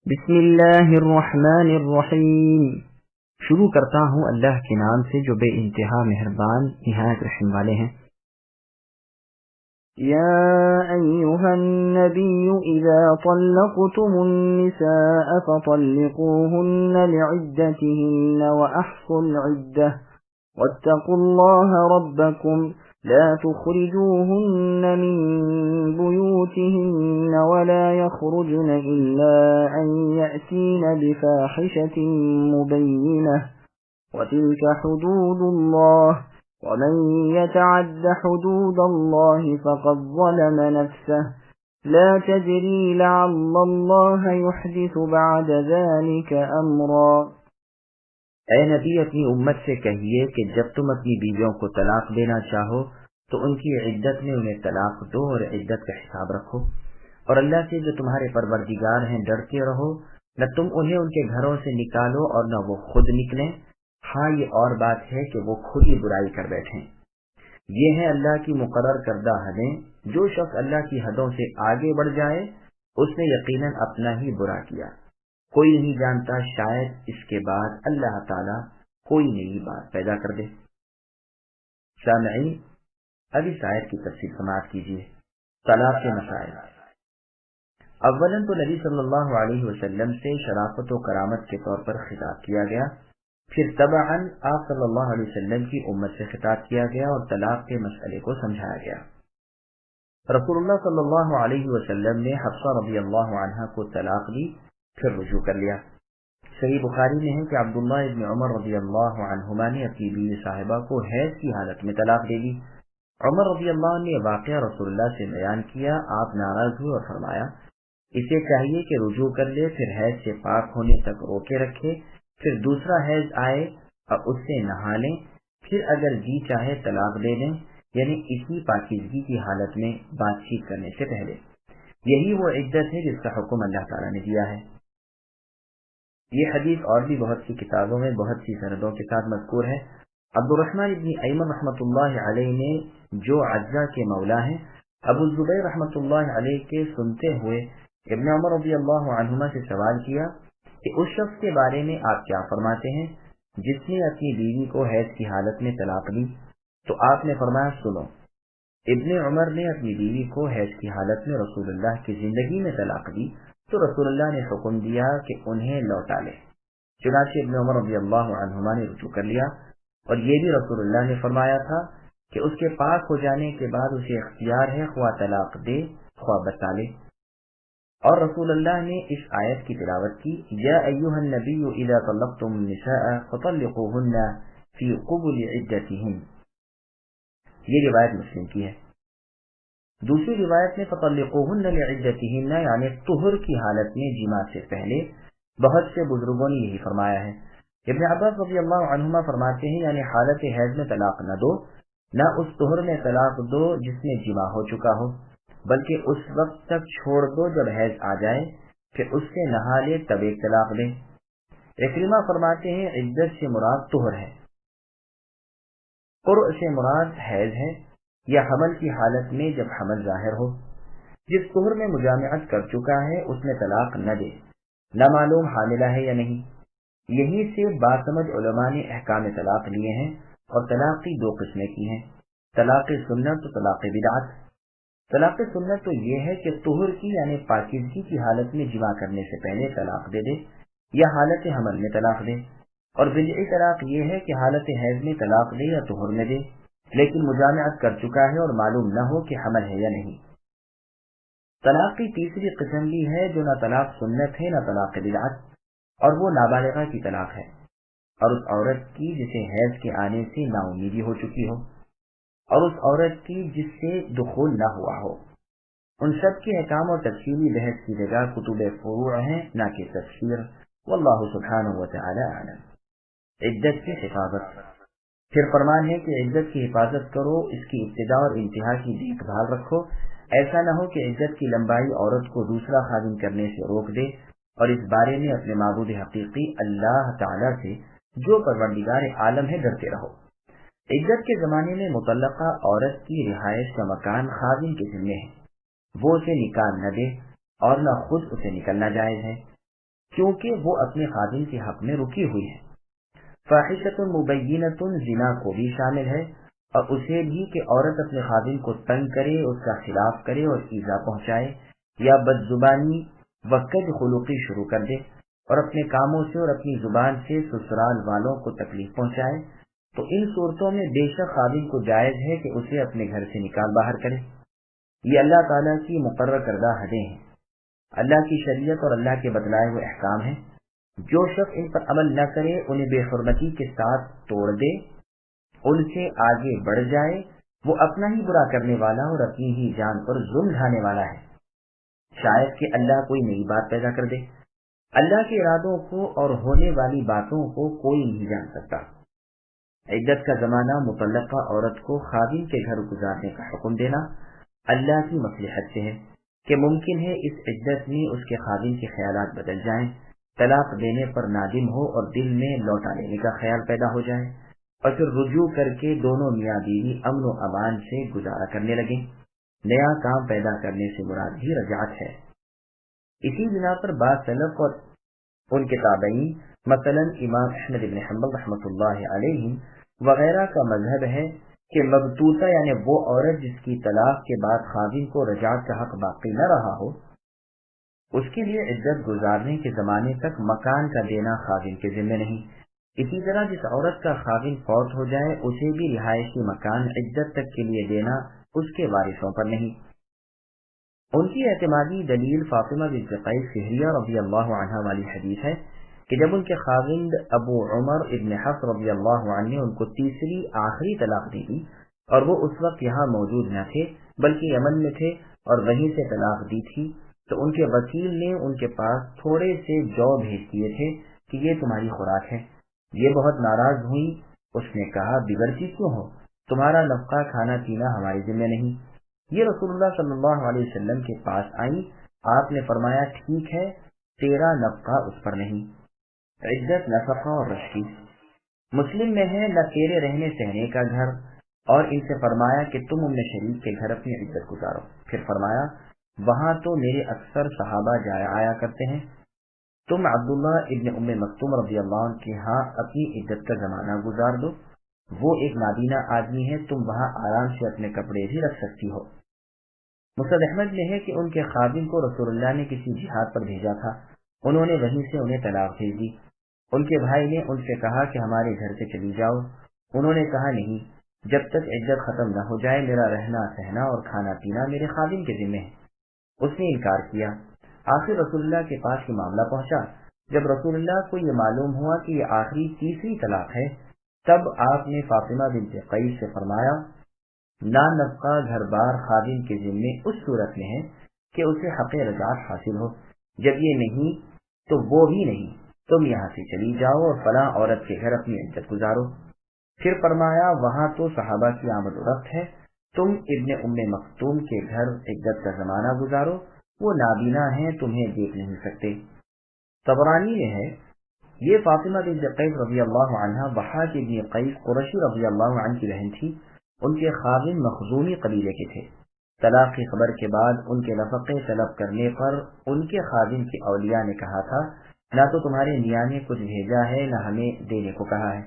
بسم اللہ الرحمن الرحیم۔ شروع کرتا ہوں اللہ کے نام سے جو بے انتہا مہربان نہایت رحم والے ہیں۔ یا ایھا النبی اذا طلقتم النساء فطلقوهن لعدتهن واحصوا العدة واتقوا الله ربكم لا تخرجوهن من بيوتهن ولا يخرجن إلا أن يأتين بفاحشة مبينة وتلك حدود الله ومن يتعد حدود الله فقد ظلم نفسه لا تدري لعل الله يحدث بعد ذلك أمرا۔ اے نبی اپنی امت سے کہیے کہ جب تم اپنی بیویوں کو طلاق دینا چاہو تو ان کی عدت میں انہیں طلاق دو اور عدت کا حساب رکھو، اور اللہ سے جو تمہارے پروردگار ہیں ڈرتے رہو۔ نہ تم انہیں ان کے گھروں سے نکالو اور نہ وہ خود نکلیں، ہاں یہ اور بات ہے کہ وہ خود ہی برائی کر بیٹھیں۔ یہ ہے اللہ کی مقرر کردہ حدیں، جو شخص اللہ کی حدوں سے آگے بڑھ جائے اس نے یقیناً اپنا ہی برا کیا۔ کوئی نہیں جانتا، شاید اس کے بعد اللہ تعالیٰ کوئی نئی بات پیدا کر دے۔ سامعین، اب اس آیت کی تفصیل سماعت کیجیے۔ طلاق کے مسائل۔ اولاً تو نبی صلی اللہ علیہ وسلم سے شرافت و کرامت کے طور پر خطاب کیا گیا، پھر تبعاً آپ صلی اللہ علیہ وسلم کی امت سے خطاب کیا گیا اور طلاق کے مسئلے کو سمجھایا گیا۔ رسول اللہ صلی اللہ علیہ وسلم نے حفصہ رضی اللہ عنہا کو طلاق دی، پھر رجوع کر لیا۔ صحیح بخاری میں ہے کہ عبداللہ ابن عمر رضی اللہ عنہما نے اپنی بیوی صاحبہ کو حیض کی حالت میں طلاق دے دی۔ عمر رضی اللہ عنہ نے واقعہ رسول اللہ سے بیان کیا، آپ ناراض ہوئے اور فرمایا اسے چاہیے کہ رجوع کر لے، پھر حیض سے پاک ہونے تک روکے رکھے، پھر دوسرا حیض آئے اور اس سے نہا لیں، پھر اگر جی چاہے طلاق دے دیں، یعنی اسی پاکیزگی کی حالت میں بات چیت کرنے سے پہلے۔ یہی وہ عدت ہے جس کا حکم اللہ تعالیٰ نے دیا ہے۔ یہ حدیث اور بھی بہت سی کتابوں میں بہت سی سندوں کے ساتھ مذکور ہے۔ عبد الرحمن ابن ایمن رحمۃ اللہ علیہ نے، جو عجزہ کے مولا ہیں، ابو الزبیر رحمۃ اللہ علیہ کے سنتے ہوئے ابن عمر رضی اللہ عنہما سے سوال کیا کہ اس شخص کے بارے میں آپ کیا فرماتے ہیں جس نے اپنی بیوی کو حیض کی حالت میں طلاق دی؟ تو آپ نے فرمایا سنو، ابن عمر نے اپنی بیوی کو حیض کی حالت میں رسول اللہ کی زندگی میں طلاق دی تو رسول اللہ نے حکم دیا کہ انہیں لوٹا لے۔ چنانچہ ابن عمر رضی اللہ عنہما نے رجوع کر لیا، اور یہ بھی رسول اللہ نے فرمایا تھا کہ اس کے پاک ہو جانے کے بعد اسے اختیار ہے خواہ طلاق دے خواہ بتا لے۔ اور رسول اللہ نے اس آیت کی تلاوت کی، یا ایھا النبی اذا طلقتم النساء فطلقوهن فی قبل عدتهن۔ یہ روایت مسلم کی ہے۔ دوسری روایت میں فطلقوهن لعدتهن یعنی طہر کی حالت میں جماع سے پہلے۔ بہت سے بزرگوں نے یہی فرمایا ہے۔ ابن عباس رضی اللہ عنہما فرماتے ہیں یعنی حالت حیض میں طلاق نہ دو، نہ اس طہر میں طلاق دو جس میں جماع ہو چکا ہو، بلکہ اس وقت تک چھوڑ دو جب حیض آ جائے، پھر اس سے نہا لے تب ایک طلاق دے۔ اکرمہ فرماتے ہیں عدت سے مراد طہر ہے، قرء سے مراد حیض ہے، یا حمل کی حالت میں جب حمل ظاہر ہو۔ جس طہر میں مجامعت کر چکا ہے اس میں طلاق نہ دے، نہ معلوم حاملہ ہے یا نہیں۔ یہی سے باسمجھ علماء نے احکام طلاق لیے ہیں، اور طلاق کی دو قسمیں کی ہیں، طلاق سنت و طلاق بدعت۔ طلاق سنت تو یہ ہے کہ طہر کی یعنی پاکیزگی کی حالت میں جماع کرنے سے پہلے طلاق دے دے یا حالت حمل میں طلاق دے، اور بدعی طلاق یہ ہے کہ حالت حیض میں طلاق دے یا طہر میں دے، لیکن مجامعت کر چکا ہے اور معلوم نہ ہو کہ حمل ہے یا نہیں۔ طلاق کی تیسری قسم بھی ہے جو نہ طلاق سنت ہے نہ طلاق بدعت، اور وہ نابالغہ کی طلاق ہے، اور اس عورت کی جسے حیض کے آنے سے نا امیدی ہو چکی ہو، اور اس عورت کی جس سے دخول نہ ہوا ہو۔ ان سب کے احکام اور تفصیلی بحث کی جگہ کتب فروع ہیں، نہ کہ تفسیر۔ واللہ سبحانہ وتعالی اعلم۔ عدت کی حفاظت۔ پھر فرمان ہے کہ عدت کی حفاظت کرو، اس کی ابتدا اور انتہا کی دیکھ بھال رکھو، ایسا نہ ہو کہ عدت کی لمبائی عورت کو دوسرا خاوند کرنے سے روک دے، اور اس بارے میں اپنے معبود حقیقی اللہ تعالیٰ سے جو پروردگار عالم ہے ڈرتے رہو۔ عدت کے زمانے میں مطلقہ عورت کی رہائش کا مکان خاوند کے ذمہ ہے، وہ اسے نکال نہ دے اور نہ خود اسے نکلنا جائز ہے۔ کیونکہ وہ اپنے خادم کے حق میں رکی ہوئی ہے۔ فاحشۃ مبینۃ زنا کو بھی شامل ہے، اور اسے بھی کہ عورت اپنے خادم کو تنگ کرے، اس کا خلاف کرے اور ایذا پہنچائے، یا بد زبانی و کج خلقی شروع کر دے اور اپنے کاموں سے اور اپنی زبان سے سسرال والوں کو تکلیف پہنچائے، تو ان صورتوں میں بے شک خادم کو جائز ہے کہ اسے اپنے گھر سے نکال باہر کرے۔ یہ اللہ تعالیٰ کی مقرر کردہ حدیں ہیں، اللہ کی شریعت اور اللہ کے بتلائے ہوئے احکام ہیں۔ جو شخص ان پر عمل نہ کرے، انہیں بے حرمتی کے ساتھ توڑ دے، ان سے آگے بڑھ جائے، وہ اپنا ہی برا کرنے والا اور اپنی ہی جان پر ظلم ڈھانے والا ہے۔ شاید کہ اللہ کوئی نئی بات پیدا کر دے، اللہ کے ارادوں کو اور ہونے والی باتوں کو کوئی نہیں جان سکتا۔ عدت کا زمانہ مطلقہ عورت کو خادم کے گھر گزارنے کا حکم دینا اللہ کی مصلحت سے ہے کہ ممکن ہے اس عدت میں اس کے خادم کے خیالات بدل جائیں، طلاق دینے پر نادم ہو اور دل میں لوٹا لینے کا خیال پیدا ہو جائے، اور پھر رجوع کر کے دونوں میاں بیوی امن و امان سے گزارا کرنے لگیں۔ نیا کام پیدا کرنے سے مراد بھی رجعت ہے۔ اسی بنا پر بعض سلف اور ان کے تابعین، مثلا امام احمد بن حنبل رحمۃ اللہ علیہ وغیرہ کا مذہب ہے کہ مبتوتہ یعنی وہ عورت جس کی طلاق کے بعد خادم کو رجعت کا حق باقی نہ رہا ہو، اس کے لیے عدت گزارنے کے زمانے تک مکان کا دینا خادم کے ذمہ نہیں۔ اسی طرح جس عورت کا خادم فوت ہو جائے، اسے بھی رہائشی مکان عدت تک کے لیے دینا اس کے وارثوں پر نہیں۔ ان کی اعتمادی دلیل فاطمہ بنت قیس فہریہ رضی اللہ عنہ والی حدیث ہے کہ جب ان کے خاوند ابو عمر ابن حفص رضی اللہ عنہ نے ان کو تیسری آخری طلاق دی تھی، اور وہ اس وقت یہاں موجود نہ تھے بلکہ یمن میں تھے اور وہیں سے طلاق دی تھی، تو ان کے وکیل نے ان کے پاس تھوڑے سے جو بھیج دیے تھے کہ یہ تمہاری خوراک ہے۔ یہ بہت ناراض ہوئی، اس نے کہا بگڑتی کیوں ہو، تمہارا نفقہ کھانا پینا ہمارے ذمہ نہیں۔ یہ رسول اللہ صلی اللہ علیہ وسلم کے پاس آئی، آپ نے فرمایا ٹھیک ہے، تیرا نفقہ اس پر نہیں۔ عدت نفقہ اور رشی مسلم میں ہے نہ تیرے رہنے سہنے کا گھر، اور ان سے فرمایا کہ تم ام شریف کے گھر اپنی عدت گزارو۔ پھر فرمایا وہاں تو میرے اکثر صحابہ جایا آیا کرتے ہیں، تم عبداللہ ابن ام مکتوم رضی اللہ عنہ کے ہاں اپنی عدت کا زمانہ گزار دو، وہ ایک نابینا آدمی ہے، تم وہاں آرام سے اپنے کپڑے بھی رکھ سکتی ہو۔ مسند احمد میں ہے کہ ان کے خادم کو رسول اللہ نے کسی جہاد پر بھیجا تھا، انہوں نے وہیں سے انہیں طلاق بھیج دی۔ ان کے بھائی نے ان سے کہا کہ ہمارے گھر سے چلی جاؤ، انہوں نے کہا نہیں، جب تک عدت ختم نہ ہو جائے میرا رہنا سہنا اور کھانا پینا میرے خادم کے ذمہ ہے۔ اس نے انکار کیا۔ آخر رسول اللہ کے پاس یہ معاملہ پہنچا۔ جب رسول اللہ کو یہ معلوم ہوا کہ یہ آخری تیسری طلاق ہے، تب آپ نے فاطمہ بنت قیس سے فرمایا نا نفقہ گھر بار خادم کے ذمے اس صورت میں ہے کہ اسے حق رجعت حاصل ہو، جب یہ نہیں تو وہ بھی نہیں، تم یہاں سے چلی جاؤ اور فلاں عورت کے گھر اپنی عدت گزارو۔ پھر فرمایا وہاں تو صحابہ کی آمد و رفت ہے، تم ابن ام مکتوم کے گھر عدت کا زمانہ گزارو، وہ نابینا ہیں، تمہیں دیکھ نہیں سکتے۔ طبرانی میں ہے یہ فاطمہ بنت قیس رضی اللہ عنہ ضحاک ابن قیس قرشی رضی اللہ عنہ کی بہن تھی، ان کے خاوند مخزومی قبیلے کے تھے۔ طلاق کی خبر کے بعد ان کے نفقے طلب کرنے پر ان کے خادم کی اولیاء نے کہا تھا نہ تو تمہارے میاں نے کچھ بھیجا ہے نہ ہمیں دینے کو کہا ہے،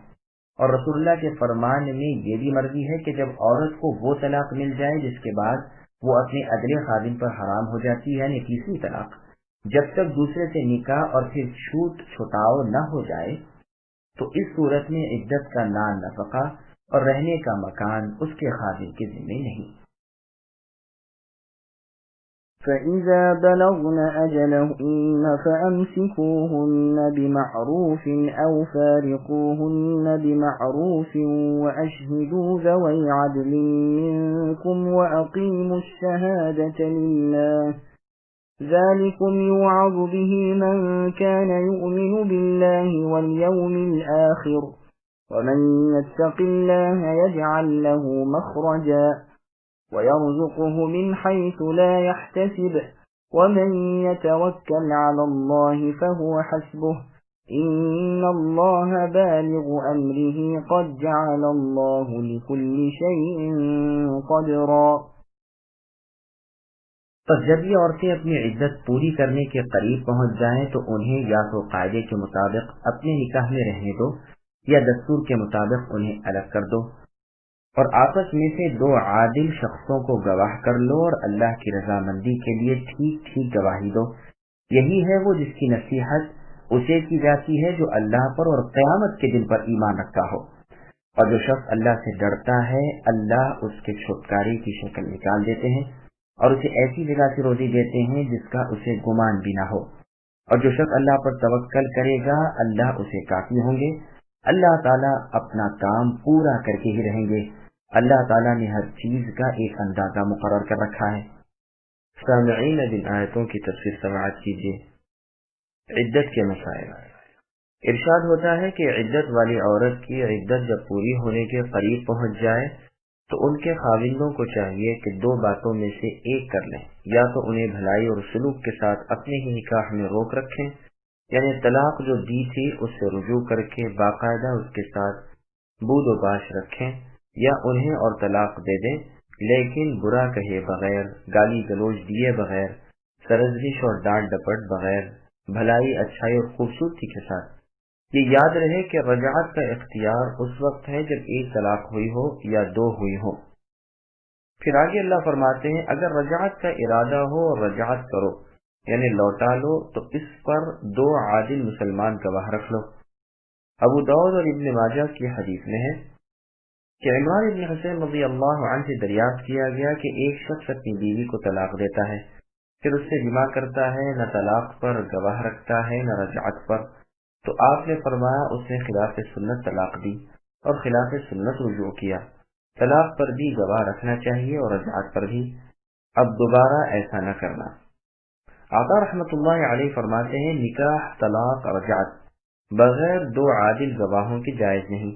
اور رسول اللہ کے فرمان میں یہ بھی مرضی ہے کہ جب عورت کو وہ طلاق مل جائے جس کے بعد وہ اپنے اگلے خادم پر حرام ہو جاتی ہے، یعنی تیسری طلاق، جب تک دوسرے سے نکاح اور پھر چھوٹ چھٹاؤ نہ ہو جائے، تو اس صورت میں عدت کا نان نفقہ اور رہنے کا مکان اس کے خادم کے ذمہ نہیں۔ فَإِذَا بَلَغْنَ أَجَلَهُنَّ فَأَمْسِكُوهُنَّ بِمَعْرُوفٍ أَوْ فَارِقُوهُنَّ بِمَعْرُوفٍ وَأَشْهِدُوا ذَوَيْ عَدْلٍ مِّنكُمْ وَأَقِيمُوا الشَّهَادَةَ لِلَّهِ ذَلِكُمْ يُوعَظُ بِهِ مَن كَانَ يُؤْمِنُ بِاللَّهِ وَالْيَوْمِ الْآخِرِ وَمَن يَتَّقِ اللَّهَ يَجْعَل لَّهُ مَخْرَجًا وَيَرْزُقْهُ مِنْ حَيْثُ لَا يَحْتَسِبُ وَمَن يَتَوَكَّلْ عَلَى اللَّهِ فَهُوَ حَسْبُهُ إِنَّ اللَّهَ بَالِغُ أَمْرِهِ قَدْ جَعَلَ اللَّهُ لِكُلِّ شَيْءٍ قَدْرًا۔ پر جب یہ عورتیں اپنی عدت پوری کرنے کے قریب پہنچ جائیں تو انہیں یا تو قاعدے کے مطابق اپنے نکاح میں رہنے دو یا دستور کے مطابق انہیں الگ کر دو، اور آپس میں سے 2 عادل شخصوں کو گواہ کر لو اور اللہ کی رضامندی کے لیے ٹھیک ٹھیک گواہی دو۔ یہی ہے وہ جس کی نصیحت اسے کی جاتی ہے جو اللہ پر اور قیامت کے دن پر ایمان رکھتا ہو، اور جو شخص اللہ سے ڈرتا ہے اللہ اس کے چھٹکارے کی شکل نکال دیتے ہیں اور اسے ایسی جگہ سے روزی دیتے ہیں جس کا اسے گمان بھی نہ ہو، اور جو شخص اللہ پر توکل کرے گا اللہ اسے کافی ہوں گے۔ اللہ تعالیٰ اپنا کام پورا کر کے ہی رہیں گے، اللہ تعالیٰ نے ہر چیز کا ایک اندازہ مقرر کر رکھا ہے۔ سامعین، جن آیتوں کی تفسیر سماعت کیجیے۔ عدت کے مسائل۔ ارشاد ہوتا ہے کہ عدت والی عورت کی عدت جب پوری ہونے کے قریب پہنچ جائے تو ان کے خاوندوں کو چاہیے کہ 2 باتوں میں سے ایک کر لیں، یا تو انہیں بھلائی اور سلوک کے ساتھ اپنے ہی نکاح میں روک رکھیں، یعنی طلاق جو دی تھی اس سے رجوع کر کے باقاعدہ اس کے ساتھ بود و باش رکھیں، یا انہیں اور طلاق دے دیں لیکن برا کہے بغیر، گالی گلوچ دیے بغیر، سرزنش اور ڈانٹ ڈپٹ بغیر، بھلائی اچھائی اور خوبصورتی کے ساتھ۔ یہ یاد رہے کہ رجعت کا اختیار اس وقت ہے جب 1 طلاق ہوئی ہو یا 2 ہوئی ہو۔ پھر آگے اللہ فرماتے ہیں اگر رجعت کا ارادہ ہو اور رجعت کرو یعنی لوٹا لو تو اس پر 2 عادل مسلمان گواہ رکھ لو۔ ابو داؤد اور ابن ماجہ کی حدیث میں ہے کہ عمران ابن حسین رضی اللہ عنہ سے دریافت کیا گیا کہ ایک شخص اپنی بیوی کو طلاق دیتا ہے، پھر اس سے جماع کرتا ہے، نہ طلاق پر گواہ رکھتا ہے نہ رجعت پر، تو آپ نے فرمایا اس نے خلاف سنت طلاق دی اور خلاف سنت رجوع کیا۔ طلاق پر بھی گواہ رکھنا چاہیے اور رجعت پر بھی، اب دوبارہ ایسا نہ کرنا۔ آقا رحمت اللہ علیہ فرماتے ہیں نکاح، طلاق، رجعت بغیر 2 عادل گواہوں کی جائز نہیں،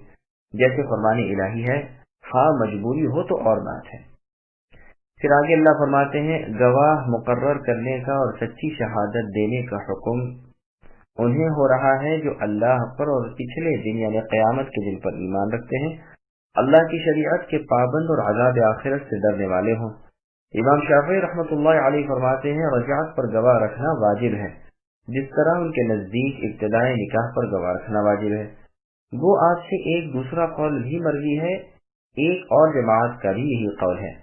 جیسے فرمان الہی ہے، ہاں مجبوری ہو تو اور بات ہے۔ پھر آگے اللہ فرماتے ہیں گواہ مقرر کرنے کا اور سچی شہادت دینے کا حکم انہیں ہو رہا ہے جو اللہ پر اور پچھلے دن یعنی قیامت کے دن پر ایمان رکھتے ہیں، اللہ کی شریعت کے پابند اور عذاب آخرت سے ڈرنے والے ہوں۔ امام شافعی رحمۃ اللہ علیہ فرماتے ہیں رجعت پر گواہ رکھنا واجب ہے، جس طرح ان کے نزدیک ابتدائی نکاح پر گواہ رکھنا واجب ہے۔ وہ آپ سے ایک دوسرا قول بھی مروی ہے، ایک اور جماعت کا بھی یہی قول ہے۔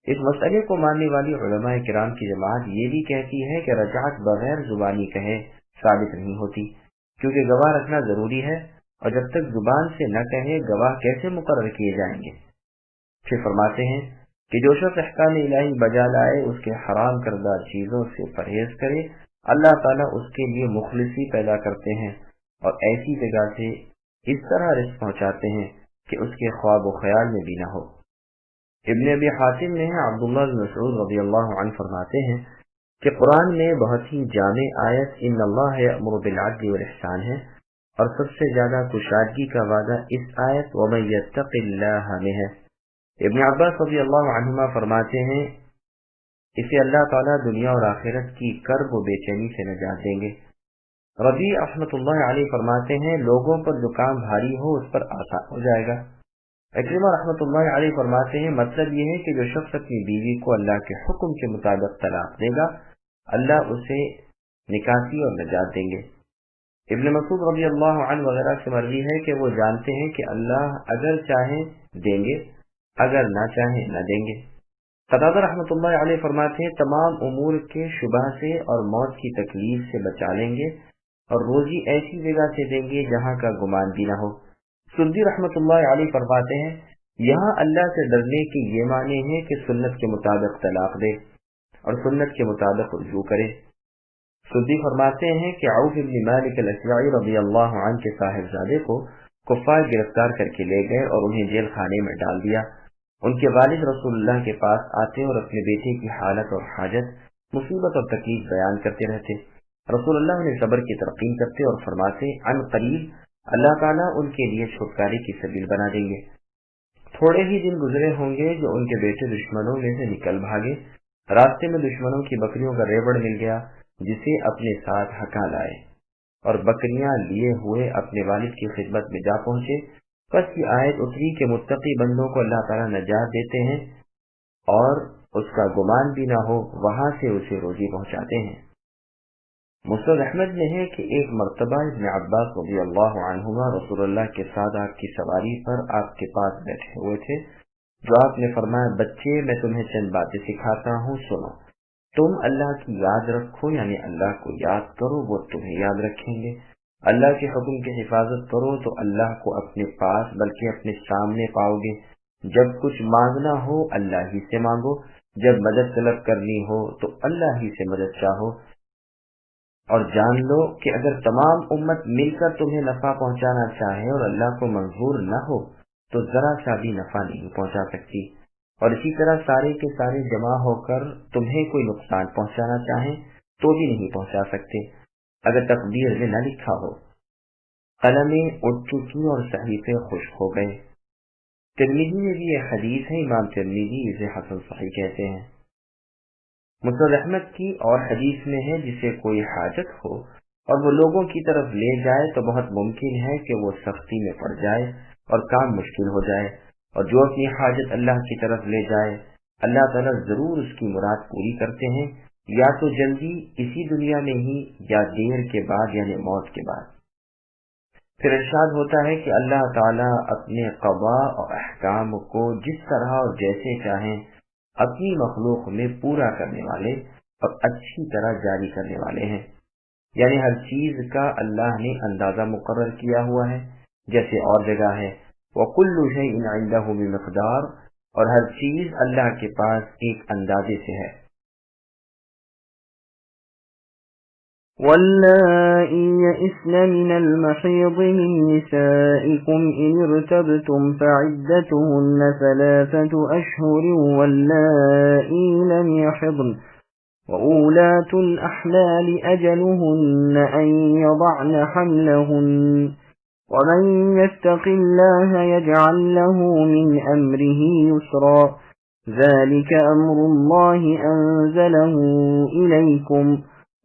اس مسئلے کو ماننے والی علماء کرام کی جماعت یہ بھی کہتی ہے کہ رجعت بغیر زبانی کہے ثابت نہیں ہوتی، کیونکہ گواہ رکھنا ضروری ہے، اور جب تک زبان سے نہ کہے گواہ کیسے مقرر کیے جائیں گے۔ پھر فرماتے ہیں کہ جو شخص احکام الہی بجا لائے، اس کے حرام کردہ چیزوں سے پرہیز کرے، اللہ تعالیٰ اس کے لیے مخلصی پیدا کرتے ہیں اور ایسی جگہ سے اس طرح رزق پہنچاتے ہیں کہ اس کے خواب و خیال میں بھی نہ ہو۔ ابن ابی حاتم نے عبداللہ بن مسعود رضی اللہ عنہ فرماتے ہیں کہ قرآن میں بہت ہی جامع آیت ان اللہ یأمر بالعدل والاحسان ہے، اور سب سے زیادہ کشادگی کا وعدہ اس آیت ومن یتق اللہ میں ہے۔ ابن عباس رضی اللہ عنہما فرماتے ہیں اسے اللہ تعالیٰ دنیا اور آخرت کی کرب و بے چینی سے نجات دیں گے۔ ربیع رحمۃ اللہ علیہ فرماتے ہیں لوگوں پر جو کام بھاری ہو اس پر آسان ہو جائے گا۔ اکرمہ رحمۃ اللہ علیہ فرماتے ہیں مطلب یہ ہے کہ جو شخص اپنی بیوی کو اللہ کے حکم کے مطابق طلاق دے گا اللہ اسے نکاسی اور نجات دیں گے۔ ابن مسعود رضی اللہ عنہ وغیرہ سے مروی ہے کہ وہ جانتے ہیں کہ اللہ اگر چاہیں دیں گے، اگر نہ چاہیں نہ دیں گے۔ قتادہ رحمۃ اللہ علیہ فرماتے ہیں تمام امور کے شبہ سے اور موت کی تکلیف سے بچا لیں گے، اور روزی ایسی جگہ سے دیں گے جہاں کا گمان بھی نہ ہو۔ سدی رحمۃ اللہ علیہ فرماتے ہیں یہاں اللہ سے ڈرنے کے یہ معنی ہے کہ سنت کے مطابق طلاق دے اور سنت کے مطابق رجوع کرے۔ سدی فرماتے ہیں کہ عوف بن مالک الاشجعی رضی اللہ عنہ کے صاحبزادے کو کفار گرفتار کر کے لے گئے اور انہیں جیل خانے میں ڈال دیا۔ ان کے والد رسول اللہ کے پاس آتے اور اپنے بیٹے کی حالت اور حاجت، مصیبت اور تکلیف بیان کرتے رہتے۔ رسول اللہ انہیں صبر کی تلقین کرتے اور فرماتے عن قریب اللہ تعالیٰ ان کے لیے چھٹکارے کی سبیل بنا دیں گے۔ تھوڑے ہی دن گزرے ہوں گے جو ان کے بیٹے دشمنوں میں سے نکل بھاگے، راستے میں دشمنوں کی بکریوں کا ریوڑ مل گیا جسے اپنے ساتھ ہکا لائے، اور بکریاں لیے ہوئے اپنے والد کی خدمت میں جا پہنچے۔ پس یہ آیت اتری کہ متقی بندوں کو اللہ تعالیٰ نجات دیتے ہیں اور اس کا گمان بھی نہ ہو وہاں سے اسے روزی پہنچاتے ہیں۔ مسند احمد میں ہے کہ ایک مرتبہ ابن عباس رضی اللہ عنہما رسول اللہ کے ساتھ آپ کی سواری پر آپ کے پاس بیٹھے ہوئے تھے، جو آپ نے فرمایا، بچے میں تمہیں چند باتیں سکھاتا ہوں، سنو۔ تم اللہ کی یاد رکھو، یعنی اللہ کو یاد کرو، وہ تمہیں یاد رکھیں گے۔ اللہ کے حکم کی حفاظت کرو تو اللہ کو اپنے پاس بلکہ اپنے سامنے پاؤ گے۔ جب کچھ مانگنا ہو اللہ ہی سے مانگو، جب مدد طلب کرنی ہو تو اللہ ہی سے مدد چاہو، اور جان لو کہ اگر تمام امت مل کر تمہیں نفع پہنچانا چاہے اور اللہ کو منظور نہ ہو تو ذرا سا بھی نفع نہیں پہنچا سکتی، اور اسی طرح سارے کے سارے جمع ہو کر تمہیں کوئی نقصان پہنچانا چاہیں تو بھی نہیں پہنچا سکتے اگر تقدیر میں نہ لکھا ہو۔ قلمیں اٹھ چکی اور صحیفے خشک ہو گئے۔ ترمذی میں بھی یہ حدیث ہے، امام ترمذی اسے حسن صحیح کہتے ہیں۔ مسند احمد کی اور حدیث میں ہے، جسے کوئی حاجت ہو اور وہ لوگوں کی طرف لے جائے تو بہت ممکن ہے کہ وہ سختی میں پڑ جائے اور کام مشکل ہو جائے، اور جو اپنی حاجت اللہ کی طرف لے جائے اللہ تعالیٰ ضرور اس کی مراد پوری کرتے ہیں، یا تو جلدی اسی دنیا میں ہی یا دیر کے بعد یعنی موت کے بعد۔ پھر ارشاد ہوتا ہے کہ اللہ تعالیٰ اپنے قضاء اور احکام کو جس طرح اور جیسے چاہیں اپنی مخلوق میں پورا کرنے والے اور اچھی طرح جاری کرنے والے ہیں، یعنی ہر چیز کا اللہ نے اندازہ مقرر کیا ہوا ہے، جیسے اور جگہ ہے وَكُلُّ شَيْءٍ عِندَهُ بِمِقْدَارٍ، اور ہر چیز اللہ کے پاس ایک اندازے سے ہے۔ واللائي يئسن من المحيض من نسائكم إن ارتبتم فعدتهن 3 أشهر واللائي لم يحضن وأولاة الأحمال أجلهن أن يضعن حملهن ومن يتق الله يجعل له من أمره يسرا ذلك أمر الله أنزله إليكم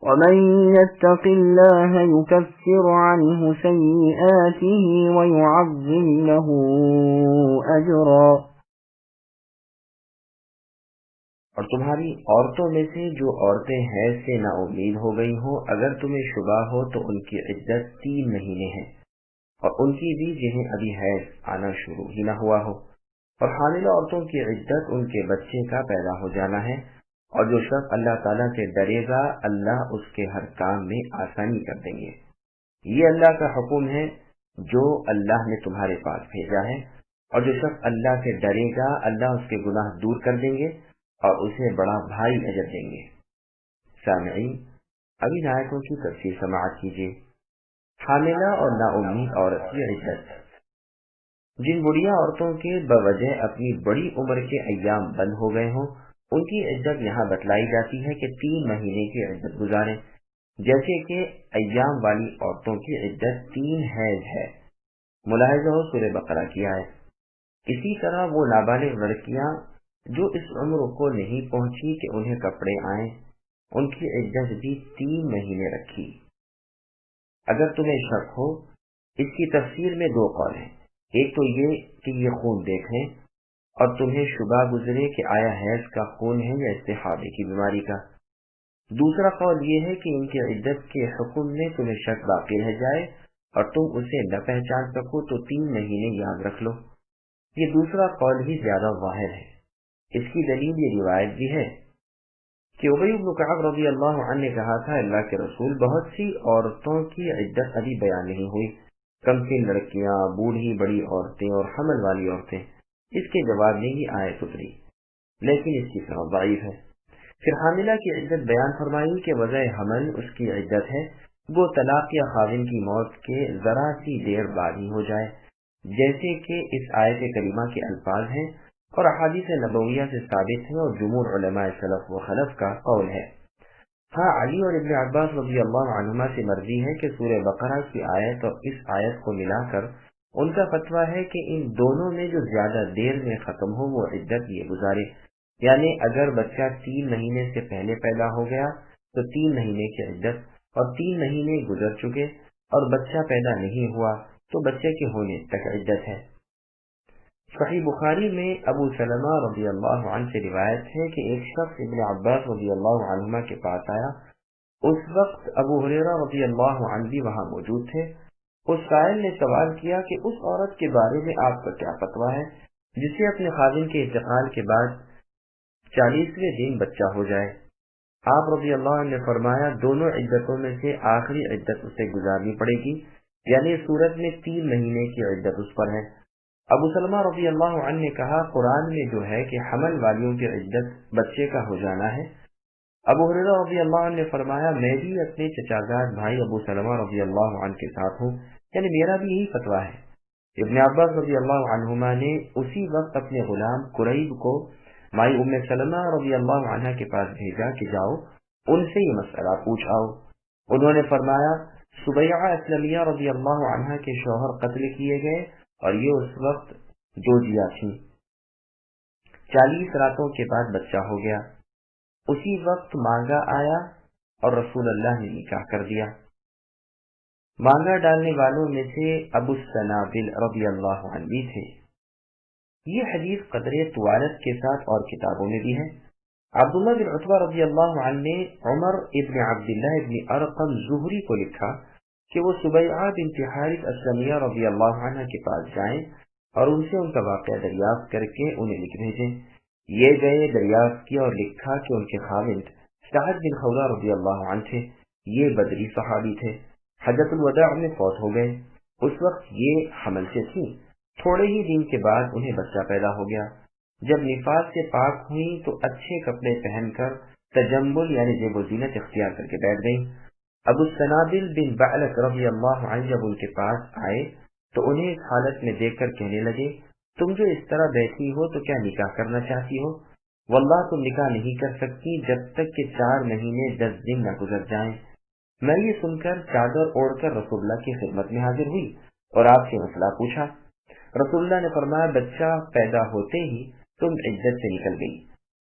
ومن يتق الله يكفر عنه سيئاته ويعظم له أجرا۔ اور تمہاری عورتوں میں سے جو عورتیں حیض سے نا امید ہو گئی ہوں، اگر تمہیں شبہ ہو تو ان کی عدت 3 مہینے ہے، اور ان کی بھی جنہیں ابھی حیض آنا شروع ہی نہ ہوا ہو، اور حاملہ عورتوں کی عدت ان کے بچے کا پیدا ہو جانا ہے، اور جو شخص اللہ تعالیٰ سے ڈرے گا اللہ اس کے ہر کام میں آسانی کر دیں گے۔ یہ اللہ کا حکم ہے جو اللہ نے تمہارے پاس بھیجا ہے، اور جو شخص اللہ سے ڈرے گا اللہ اس کے گناہ دور کر دیں گے اور اسے بڑا بھاری اجر دیں گے۔ سامعین، اب ان آیتوں کی تفسیر سماعت کیجیے۔ حاملہ اور نا امید عورت کی عدت۔ جن بڑھیا عورتوں کے بوجہ اپنی بڑی عمر کے ایام بند ہو گئے ہوں، ان کی عدت یہاں بتلائی جاتی ہے کہ 3 مہینے کی عدت گزاریں، جیسے کہ ایام والی عورتوں کی عدت 3 حیض ہے۔ ملاحظہ ہو سورہ بقرہ کی آیت۔ اسی طرح وہ نابالغ لڑکیاں جو اس عمر کو نہیں پہنچی کہ انہیں کپڑے آئیں، ان کی عدت بھی 3 مہینے رکھی۔ اگر تمہیں شک ہو، اس کی تفسیر میں 2 قول ہیں۔ ایک تو یہ کہ یہ خون دیکھیں اور تمہیں شبہ گزرے کہ آیا حیض کا خون ہے یا استحاضے کی بیماری کا۔ دوسرا قول یہ ہے کہ ان کی عدت کے حکم میں تمہیں شک باقی رہ جائے اور تم اسے نہ پہچان سکو تو 3 مہینے یاد رکھ لو۔ یہ دوسرا قول ہی زیادہ ظاہر ہے۔ اس کی دلیل یہ روایت بھی ہے کہ ابی بن کعب رضی اللہ عنہ نے کہا تھا، اللہ کے رسول، بہت سی عورتوں کی عدت ابھی بیان نہیں ہوئی، کم سن لڑکیاں، بوڑھی بڑی عورتیں اور حمل والی عورتیں۔ اس کے جواب میں یہ آیت اتری، لیکن اس کی صنعت ضعیف ہے۔ پھر حاملہ کی عدت بیان فرمائی کہ وضع حمل اس کی عدت ہے، وہ طلاق یا خاوند کی موت کے ذرا سی دیر بعد ہی ہو جائے، جیسے کہ اس آیت کریمہ کے الفاظ ہیں اور احادیث نبویہ سے ثابت ہے اور جمہور علماء سلف و خلف کا قول ہے۔ ہاں، علی اور ابن عباس رضی اللہ عنہما سے مرضی ہے کہ سورہ بقرہ کی آیت اور اس آیت کو ملا کر ان کا فتویٰ ہے کہ ان دونوں میں جو زیادہ دیر میں ختم ہو وہ عدت یہ گزارے، یعنی اگر بچہ 3 مہینے سے پہلے پیدا ہو گیا تو 3 مہینے کی عدت، اور 3 مہینے گزر چکے اور بچہ پیدا نہیں ہوا تو بچے کے ہونے تک عدت ہے۔ صحیح بخاری میں ابو سلمہ رضی اللہ عنہ سے روایت ہے کہ ایک شخص ابن عباس رضی اللہ عنہما کے پاس آیا. اس وقت ابو ہریرہ رضی اللہ عنہ بھی وہاں موجود تھے. اس سائل نے سوال کیا کہ اس عورت کے بارے میں آپ کا کیا فتویٰ ہے جسے اپنے خاوند کے انتقال کے بعد 40ویں دن بچہ ہو جائے؟ آپ رضی اللہ عنہ نے فرمایا دونوں عدتوں میں سے آخری عدت اسے گزارنی پڑے گی، یعنی اس صورت میں 3 مہینے کی عدت اس پر ہے. ابو سلمہ رضی اللہ عنہ نے کہا قرآن میں جو ہے کہ حمل والیوں کی عدت بچے کا ہو جانا ہے. ابو ہریرہ رضی اللہ عنہ نے فرمایا میں بھی اپنے چچازاد بھائی ابو سلمہ رضی اللہ عنہ کے ساتھ ہوں، یعنی میرا بھی یہی فتویٰ ہے. ابن عباس رضی اللہ عنہما نے اسی وقت اپنے غلام قریب کو مائی ام سلمہ رضی اللہ عنہ کے پاس بھیجا کہ جاؤ ان سے یہ مسئلہ پوچھ آؤ. انہوں نے فرمایا سبیعہ اسلمیہ رضی اللہ عنہ کے شوہر قتل کیے گئے اور یہ اس وقت جوجیا تھی. 40 راتوں کے بعد بچہ ہو گیا. اسی وقت مانگا آیا اور رسول اللہ نے نکاح کر دیا. مانگا ڈالنے والوں میں سے ابو السنابل رضی اللہ عنہ بھی تھے. یہ حدیث قدر طوالت کے ساتھ اور کتابوں میں بھی ہے. عبداللہ بن عتبہ رضی اللہ عنہ نے عمر ابن عبداللہ ابن ارقم زہری کو لکھا کہ وہ سبیعہ بنت حارث اسلمیہ رضی اللہ عنہ کے پاس جائیں اور ان سے ان کا واقعہ دریافت کر کے انہیں لکھ بھیجیں. یہ گئے، دریافت کیا اور لکھا کہ ان کے خاوند سعد بن خولہ رضی اللہ عنہ تھے. یہ بدری صحابی تھے، حجۃ الوداع میں فوت ہو گئے. اس وقت یہ حمل سے تھیں. تھوڑے ہی دن کے بعد انہیں بچہ پیدا ہو گیا. جب نفاس سے پاک ہوئی تو اچھے کپڑے پہن کر تجمل یعنی زیب و زینت اختیار کر کے بیٹھ گئیں. ابو السنابل بن بعلق رضی اللہ عنہ جب ان کے پاس آئے تو انہیں اس حالت میں دیکھ کر کہنے لگے تم جو اس طرح بیٹھی ہو تو کیا نکاح کرنا چاہتی ہو؟ واللہ تم نکاح نہیں کر سکتی جب تک کہ 4 مہینے 10 دن نہ گزر جائیں. میں یہ سن کر چادر اوڑھ کر رسول اللہ کی خدمت میں حاضر ہوئی اور آپ سے مسئلہ پوچھا. رسول اللہ نے فرمایا بچہ پیدا ہوتے ہی تم عدت سے نکل گئی،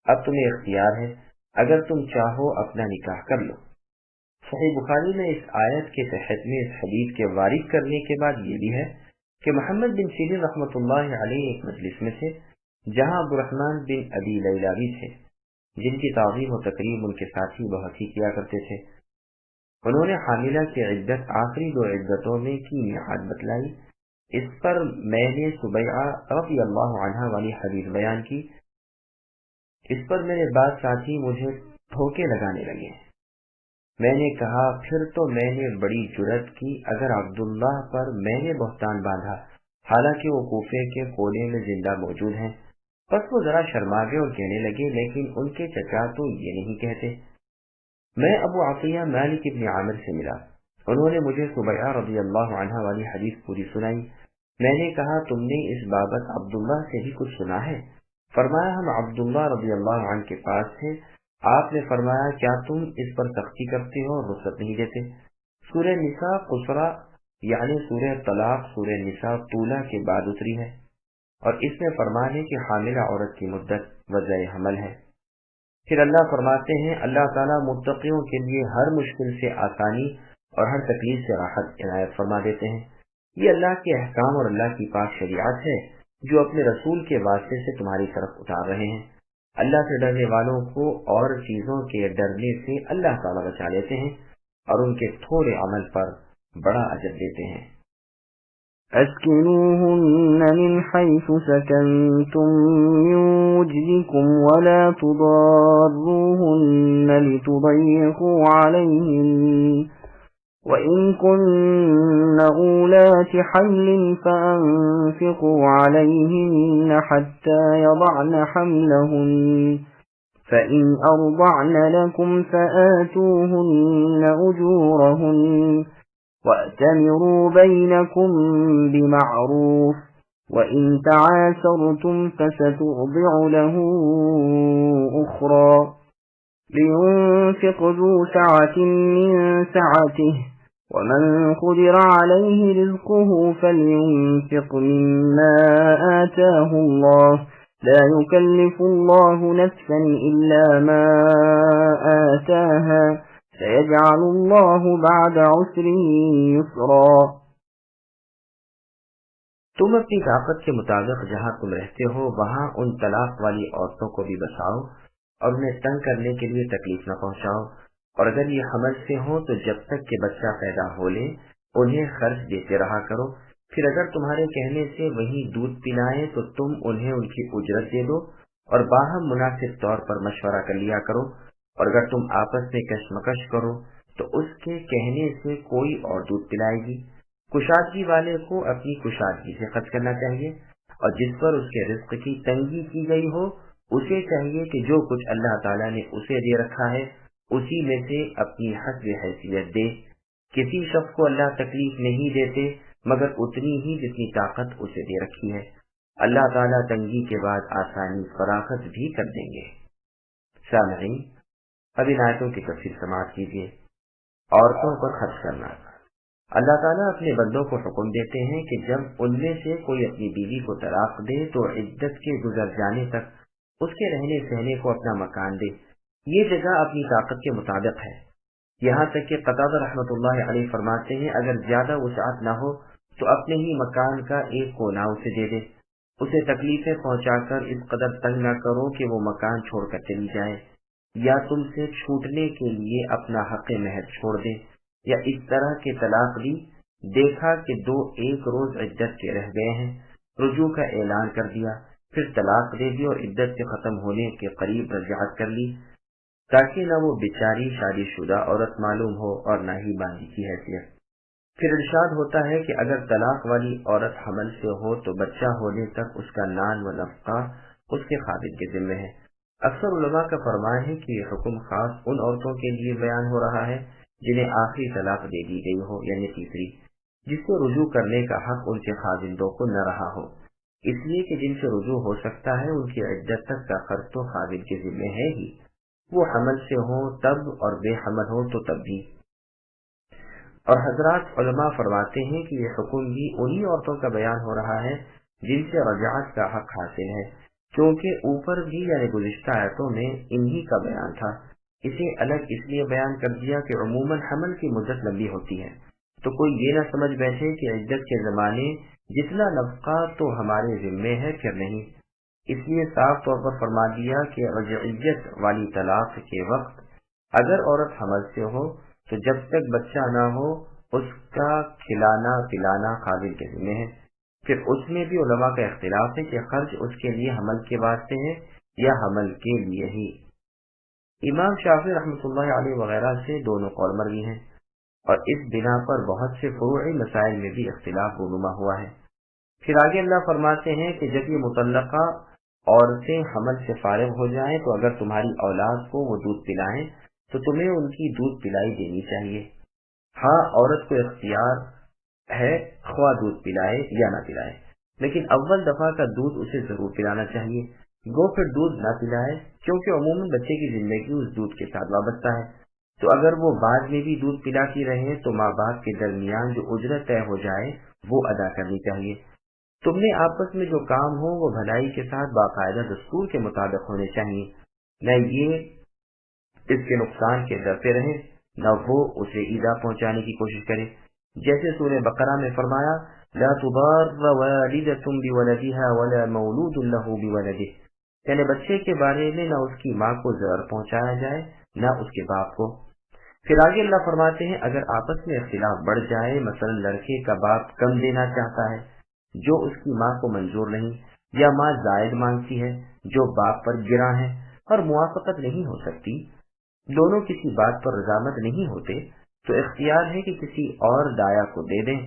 اب تمہیں اختیار ہے، اگر تم چاہو اپنا نکاح کر لو. صحیح بخاری میں اس آیت کے تحت میں اس حدیث کے وارد کرنے کے بعد یہ بھی ہے کہ محمد بن سیرین رحمۃ اللہ علیہ ایک مجلس میں تھے جہاں عبد الرحمن بن ابی لیلہ بھی تھے جن کی تعظیم و تقریب ان کے ساتھی بہت ہی کیا کرتے تھے. انہوں نے حاملہ کی عدت آخری 2 عدتوں میں کی میعاد بتلائی. اس پر میں نے سبیعہ رضی اللہ عنہ والی حدیث بیان کی. اس پر میرے بعض ساتھی مجھے ٹھوکے لگانے لگے. میں نے کہا پھر تو میں نے بڑی جرأت کی اگر عبداللہ پر میں نے بہتان باندھا، حالانکہ وہ کوفے کے کونے میں زندہ موجود ہیں. بس وہ ذرا شرما گئے اور کہنے لگے لیکن ان کے چچا تو یہ نہیں کہتے. میں ابو عطیہ مالک ابن عامر سے ملا. انہوں نے مجھے سبیعہ رضی اللہ عنہ والی حدیث پوری سنائی. میں نے کہا تم نے اس بابت عبداللہ سے بھی کچھ سنا ہے؟ فرمایا ہم عبداللہ رضی اللہ عنہ کے پاس تھے. آپ نے فرمایا کیا تم اس پر سختی کرتے ہو اور رخصت نہیں دیتے؟ سورہ نساء قصرہ یعنی سورہ طلاق سورہ نساء طولہ کے بعد اتری ہے اور اس میں فرمان ہے کہ حاملہ عورت کی مدت وضع حمل ہے. پھر اللہ فرماتے ہیں اللہ تعالیٰ متقیوں کے لیے ہر مشکل سے آسانی اور ہر تکلیف سے راحت عنایت فرما دیتے ہیں. یہ اللہ کے احکام اور اللہ کی پاک شریعت ہے جو اپنے رسول کے واسطے سے تمہاری طرف اتار رہے ہیں. اللہ سے ڈرنے والوں کو اور چیزوں کے ڈرنے سے اللہ تعالیٰ بچا لیتے ہیں اور ان کے تھوڑے عمل پر بڑا اجر دیتے ہیں. اسکنوهن من حيث سكنتم من وجدكم ولا تضاروهن لتضيقوا عليهن وإن كن أولات حمل فأنفقوا عليهن حتى يضعن حملهن فإن أرضعن لكم فآتوهن أجورهن وأتمروا بينكم بمعروف وإن تعاسرتم فسترضع له أخرى لينفق ذو سعة من سعته ومن قدر عليه رزقه فلينفق مما آتاه الله لا يكلف الله نفسا إلا ما آتاها سيجعل الله بعد عسر يسرا. تم اپنی طاقت کے مطابق جہاں تم رہتے ہو وہاں ان طلاق والی عورتوں کو بھی بساؤ اور انہیں تنگ کرنے کے لیے تکلیف نہ پہنچاؤ، اور اگر یہ حمل سے ہو تو جب تک کہ بچہ پیدا ہو لے انہیں خرچ دیتے رہا کرو، پھر اگر تمہارے کہنے سے وہی دودھ پلائیں تو تم انہیں ان کی اجرت دے دو، اور باہم مناسب طور پر مشورہ کر لیا کرو، اور اگر تم آپس میں کشمکش کرو تو اس کے کہنے سے کوئی اور دودھ پلائے گی۔ کشادگی والے کو اپنی کشادگی سے خرچ کرنا چاہیے، اور جس پر اس کے رزق کی تنگی کی گئی ہو اسے چاہیے کہ جو کچھ اللہ تعالیٰ نے اسے دے رکھا ہے اسی میں سے اپنی حسب حیثیت دے۔ کسی شخص کو اللہ تکلیف نہیں دیتے مگر اتنی ہی جتنی طاقت اسے دے رکھی ہے۔ اللہ تعالیٰ تنگی کے بعد آسانی فراخت بھی کر دیں گے۔ سامعین، اب ان آیتوں کی تفصیل سماعت کیجیے۔ عورتوں پر خرچ کرنا۔ اللہ تعالیٰ اپنے بندوں کو حکم دیتے ہیں کہ جب ان میں سے کوئی اپنی بیوی کو طلاق دے تو عدت کے گزر جانے تک اس کے رہنے سہنے کو اپنا مکان دے۔ یہ جگہ اپنی طاقت کے مطابق ہے، یہاں تک کہ قتادہ رحمۃ اللہ علیہ فرماتے ہیں اگر زیادہ وسعت نہ ہو تو اپنے ہی مکان کا ایک کونا اسے دے دے، اسے تکلیفیں پہنچا کر اس قدر تنگ نہ کرو کہ وہ مکان چھوڑ کر چلی جائے، یا تم سے چھوٹنے کے لیے اپنا حق مہر چھوڑ دے، یا اس طرح کے طلاق دی، دیکھا کہ دو ایک روز عدت کے رہ گئے ہیں، رجوع کا اعلان کر دیا، پھر طلاق دے دی اور عدت کے ختم ہونے کے قریب رجعت کر لی، تاکہ نہ وہ بیچاری شادی شدہ عورت معلوم ہو اور نہ ہی باندھی کی حیثیت۔ پھر ارشاد ہوتا ہے کہ اگر طلاق والی عورت حمل سے ہو تو بچہ ہونے تک اس کا نان و نفقہ اس کے خاوند کے ذمہ ہے۔ اکثر علماء کا فرمان ہے کہ یہ حکم خاص ان عورتوں کے لیے بیان ہو رہا ہے جنہیں آخری طلاق دے دی گئی ہو، یعنی تیسری، جس سے رجوع کرنے کا حق ان کے خاوندوں کو نہ رہا ہو، اس لیے کہ جن سے رجوع ہو سکتا ہے ان کی عدت تک کا خرچ تو خاوند کے ذمہ ہے ہی، وہ حمل سے ہو تب اور بے حمل ہو تو تب بھی۔ اور حضرات علماء فرماتے ہیں کہ یہ حکم بھی انہی عورتوں کا بیان ہو رہا ہے جن سے رجعت کا حق حاصل ہے، کیونکہ اوپر بھی یعنی گزشتہ آیتوں میں انہی کا بیان تھا۔ اسے الگ اس لیے بیان کر دیا کہ عموماً حمل کی مدت لمبی ہوتی ہے، تو کوئی یہ نہ سمجھ بیٹھے کہ عدت کے زمانے جتنا نفقہ تو ہمارے ذمے ہے پھر نہیں، اس لیے صاف طور پر فرما دیا کہ رجعیت والی طلاق کے وقت اگر عورت حمل سے ہو تو جب تک بچہ نہ ہو اس کا کھلانا پلانا خاوند کے ذمہ ہے۔ پھر اس میں بھی علماء کا اختلاف ہے کہ خرچ اس کے لیے حمل کے واسطے ہے یا حمل کے لیے ہی۔ امام شافعی رحمۃ اللہ علیہ وغیرہ سے دونوں قول مروی ہیں، اور اس بنا پر بہت سے فروعی مسائل میں بھی اختلاف رونما ہوا ہے۔ پھر آگے اللہ فرماتے ہیں کہ جب یہ مطلقہ عورتیں حمل سے فارغ ہو جائیں تو اگر تمہاری اولاد کو وہ دودھ پلائیں تو تمہیں ان کی دودھ پلائی دینی چاہیے۔ ہاں، عورت کو اختیار ہے خواہ دودھ پلائے یا نہ پلائے، لیکن اول دفعہ کا دودھ اسے ضرور پلانا چاہیے، گو پھر دودھ نہ پلائے، کیونکہ عموماً بچے کی زندگی اس دودھ کے ساتھ وابستہ ہے، تو اگر وہ بعد میں بھی دودھ پلاتی رہے تو ماں باپ کے درمیان جو اجرت طے ہو جائے وہ ادا کرنی چاہیے۔ تم نے آپس میں جو کام ہو وہ بھلائی کے ساتھ باقاعدہ دستور کے مطابق ہونے چاہیے، نہ یہ اس کے نقصان کے ڈرتے رہے نہ وہ اسے ایذا پہنچانے کی کوشش کرے، جیسے سورہ بقرہ میں فرمایا لا تضار والدۃ بولدها ولا مولود له بولده، یعنی بچے کے بارے میں نہ اس کی ماں کو ضرر پہنچایا جائے نہ اس کے باپ کو۔ پھر آگے اللہ فرماتے ہیں اگر آپس میں اختلاف بڑھ جائے، مثلا لڑکے کا باپ کم دینا چاہتا ہے جو اس کی ماں کو منظور نہیں، یا ماں زائد مانگتی ہے جو باپ پر گراں ہے اور موافقت نہیں ہو سکتی، دونوں کسی بات پر رضامند نہیں ہوتے، تو اختیار ہے کہ کسی اور دایا کو دے دیں۔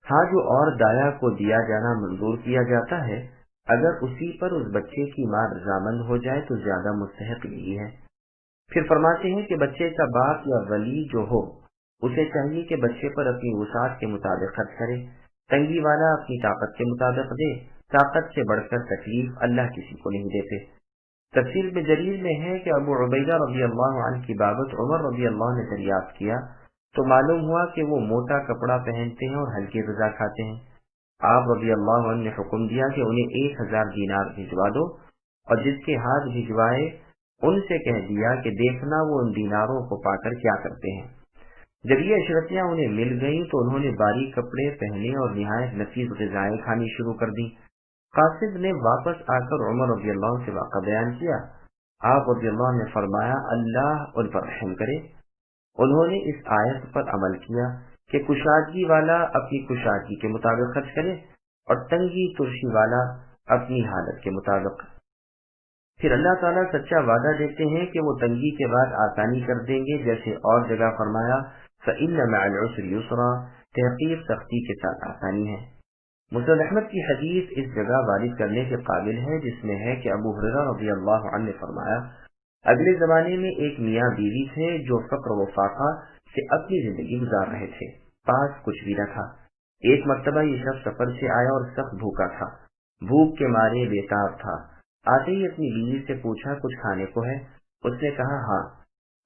ہاں، جو اور دایا کو دیا جانا منظور کیا جاتا ہے اگر اسی پر اس بچے کی ماں رضامند ہو جائے تو زیادہ مستحق یہی ہے۔ پھر فرماتے ہیں کہ بچے کا باپ یا ولی جو ہو اسے چاہیے کہ بچے پر اپنی وسعت کے مطابق خرچ کرے، تنگی والا اپنی طاقت کے مطابق دے، طاقت سے بڑھ کر تکلیف اللہ کسی کو نہیں دیتے۔ تفسیر میں جلیل میں ہے کہ ابو عبیدہ رضی اللہ عنہ کی بابت عمر رضی اللہ عنہ نے دریافت کیا تو معلوم ہوا کہ وہ موٹا کپڑا پہنتے ہیں اور ہلکی غذا کھاتے ہیں۔ آپ رضی اللہ عنہ نے حکم دیا کہ انہیں 1000 دینار بھجوا دو، اور جس کے ہاتھ بھجوائے ان سے کہہ دیا کہ دیکھنا وہ ان دیناروں کو پا کر کیا کرتے ہیں۔ جب یہ عشرتیاں انہیں مل گئیں تو انہوں نے باریک کپڑے پہنے اور نہایت نفیس غذائیں کھانی شروع کر دی۔ قاصد نے واپس آ کر عمر رضی اللہ عنہ سے واقعہ بیان کیا۔ آپ رضی اللہ عنہ نے فرمایا اللہ ان پر رحم کرے۔ انہوں نے اس آیت پر عمل کیا کہ کشادگی والا اپنی کشادگی کے مطابق خرچ کرے اور تنگی ترشی والا اپنی حالت کے مطابق۔ پھر اللہ تعالیٰ سچا وعدہ دیتے ہیں کہ وہ تنگی کے بعد آسانی کر دیں گے، جیسے اور جگہ فرمایا فَإِنَّ مَعَ الْعُسْرِ يُسْرًا، تحقیق سختی کے ساتھ آسانی ہے۔ مسند احمد کی حدیث اس جگہ وارد کرنے کے قابل ہے، جس میں ہے کہ ابو ہریرہ رضی اللہ عنہ نے فرمایا اگلے زمانے میں ایک میاں بیوی تھے جو فقر و فاقہ سے اپنی زندگی گزار رہے تھے، پاس کچھ بھی نہ تھا۔ ایک مرتبہ یہ شخص سفر سے آیا اور سخت بھوکا تھا، بھوک کے مارے بےتاب تھا۔ آتے ہی اپنی بیوی سے پوچھا کچھ کھانے کو ہے؟ اس نے کہا ہاں۔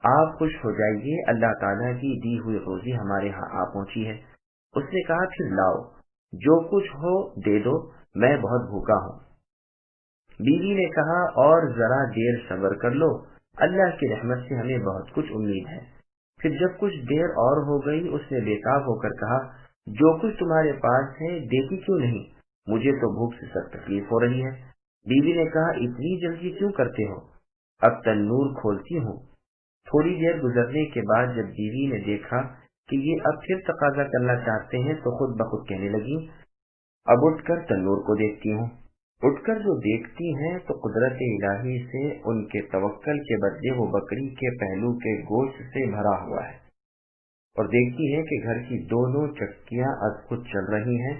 آپ خوش ہو جائیے، اللہ تعالیٰ کی دی ہوئی روزی ہمارے ہاں آ پہنچی ہے۔ اس نے کہا پھر لاؤ، جو کچھ ہو دے دو، میں بہت بھوکا ہوں۔ بیوی نے کہا اور ذرا دیر صبر کر لو، اللہ کی رحمت سے ہمیں بہت کچھ امید ہے۔ پھر جب کچھ دیر اور ہو گئی، اس نے بےتاب ہو کر کہا جو کچھ تمہارے پاس ہے دیتی کیوں نہیں؟ مجھے تو بھوک سے سخت تکلیف ہو رہی ہے۔ بیوی نے کہا اتنی جلدی کیوں کرتے ہو؟ اب تنور کھولتی ہوں۔ تھوڑی دیر گزرنے کے بعد جب بیوی نے دیکھا کہ یہ اب پھر تقاضا کرنا چاہتے ہیں تو خود بخود کہنے لگی اب اٹھ کر تنور کو دیکھتی ہوں۔ اٹھ کر جو دیکھتی ہیں تو قدرت الہی سے ان کے توکل کے بدلے وہ بکری کے پہلو کے گوشت سے بھرا ہوا ہے، اور دیکھتی ہے کہ گھر کی دونوں چکیاں از خود چل رہی ہیں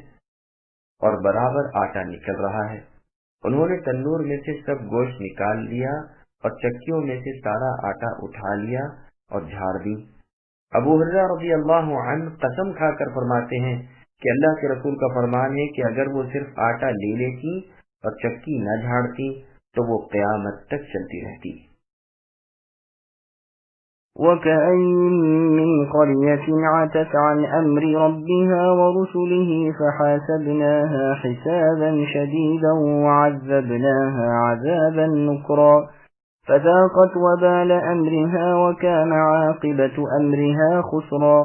اور برابر آٹا نکل رہا ہے۔ انہوں نے تنور میں سے سب گوشت نکال لیا اور چکیوں میں سے سارا آٹا اٹھا لیا اور جھاڑ دی۔ ابو ہریرہ رضی اللہ عنہ قسم کھا کر فرماتے ہیں کہ اللہ کے رسول کا فرمان ہے کہ اگر وہ صرف آٹا لے لیتی اور چکی نہ جھاڑتی تو وہ قیامت تک چلتی رہتی۔ وَكَأَيِّن مِّن قَرْيَةٍ عَتَتْ عَنْ أَمْرِ رَبِّهَا وَرُسُلِهِ فَحَاسَبْنَاهَا حِسَابًا شَدِيدًا وَعَذَّبْنَاهَا عَذَابًا نُكْرًا فَذَاقَتْ وَبَالَ أَمْرِهَا وَكَانَ عَاقِبَةُ أَمْرِهَا خُسْرًا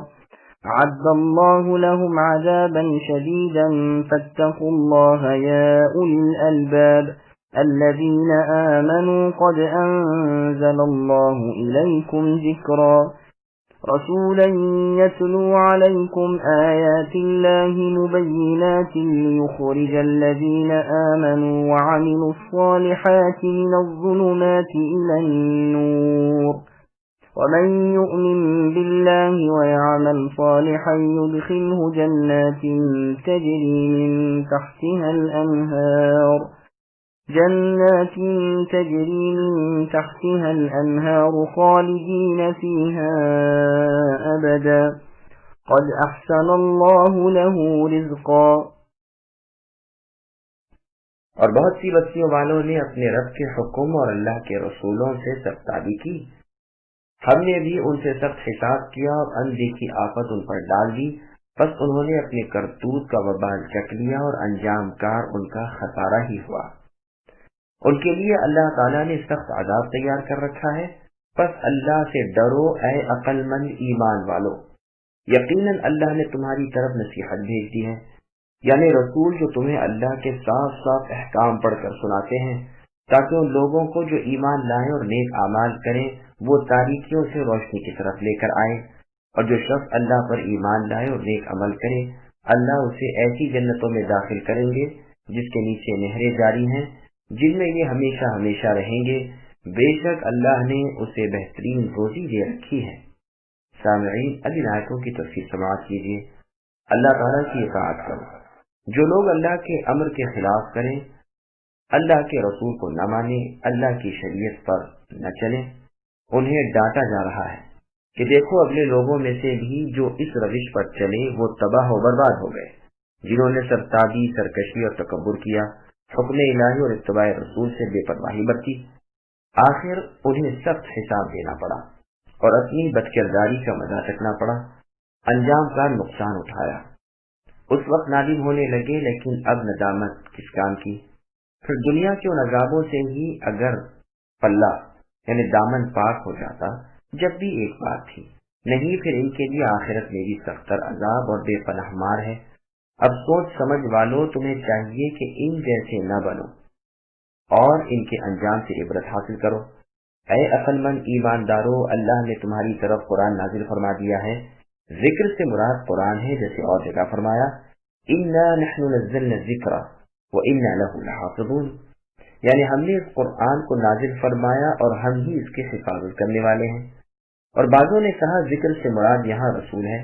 أَعَدَّ اللَّهُ لَهُمْ عَذَابًا شَدِيدًا فَاتَّقُوا اللَّهَ يَا أُولِي الْأَلْبَابِ الذين آمنوا قد أنزل الله إليكم ذكرا رسولا يتلو عليكم آيات الله مبينات ليخرج الذين آمنوا وعملوا الصالحات من الظلمات إلى النور ومن يؤمن بالله ويعمل صالحا يدخله جنات تجري من تحتها الأنهار خالدين فيها أبدا قد أحسن الله له رزقا۔ اور بہت سی بستیوں والوں نے اپنے رب کے حکم اور اللہ کے رسولوں سے سرتابی کی، ہم نے بھی ان سے سخت حساب کیا اور اندیکھی آفت ان پر ڈال دی، پس انہوں نے اپنے کرتوت کا وبال چکھ لیا اور انجام کار ان کا خسارہ ہی ہوا۔ ان کے لیے اللہ تعالیٰ نے سخت عذاب تیار کر رکھا ہے، پس اللہ سے ڈرو اے عقل مند ایمان والو، یقیناً اللہ نے تمہاری طرف نصیحت بھیج دی ہے، یعنی رسول جو تمہیں اللہ کے صاف صاف احکام پڑھ کر سناتے ہیں، تاکہ ان لوگوں کو جو ایمان لائیں اور نیک اعمال کریں وہ تاریکیوں سے روشنی کی طرف لے کر آئیں، اور جو شخص اللہ پر ایمان لائے اور نیک عمل کرے اللہ اسے ایسی جنتوں میں داخل کریں گے جس کے نیچے نہریں جاری ہیں، جن میں یہ ہمیشہ ہمیشہ رہیں گے، بے شک اللہ نے اسے بہترین روزی دے رکھی ہے۔ سامعین، اب ان آیتوں کی تفسیر سماعت کیجیے۔ اللہ تعالیٰ کی اطاعت کرو۔ جو لوگ اللہ کے امر کے خلاف کریں، اللہ کے رسول کو نہ مانیں، اللہ کی شریعت پر نہ چلیں، انہیں ڈانٹا جا رہا ہے کہ دیکھو اگلے لوگوں میں سے بھی جو اس روش پر چلے وہ تباہ و برباد ہو گئے، جنہوں نے سرتابی، سرکشی اور تکبر کیا، حکم الہی اور اتباع رسول سے بے پرواہی برتی، آخر انہیں سخت حساب دینا پڑا اور اپنی بدکرداری کا مزہ چکنا پڑا، انجام کا نقصان اٹھایا۔ اس وقت نادم ہونے لگے، لیکن اب ندامت کس کام کی؟ پھر دنیا کے ان عذابوں سے ہی اگر پلہ یعنی دامن پاک ہو جاتا، جب بھی ایک بات تھی، نہیں پھر ان کے لیے آخرت میں بھی سختر عذاب اور بے پناہ مار ہے۔ اب سوچ سمجھ والو تمہیں چاہیے کہ ان جیسے نہ بنو اور ان کے انجام سے عبرت حاصل کرو۔ اے عقل مند ایماندارو، اللہ نے تمہاری طرف قرآن نازل فرما دیا ہے۔ ذکر سے مراد قرآن ہے، جیسے اور جگہ فرمایا اِنَّا نَحْنُ نَزَّلْنَا الذِّكْرَ وَإِنَّا لَهُ لَحَافِظُونَ، یعنی ہم نے اس قرآن کو نازل فرمایا اور ہم ہی اس کی حفاظت کرنے والے ہیں۔ اور بعضوں نے کہا ذکر سے مراد یہاں رسول ہے،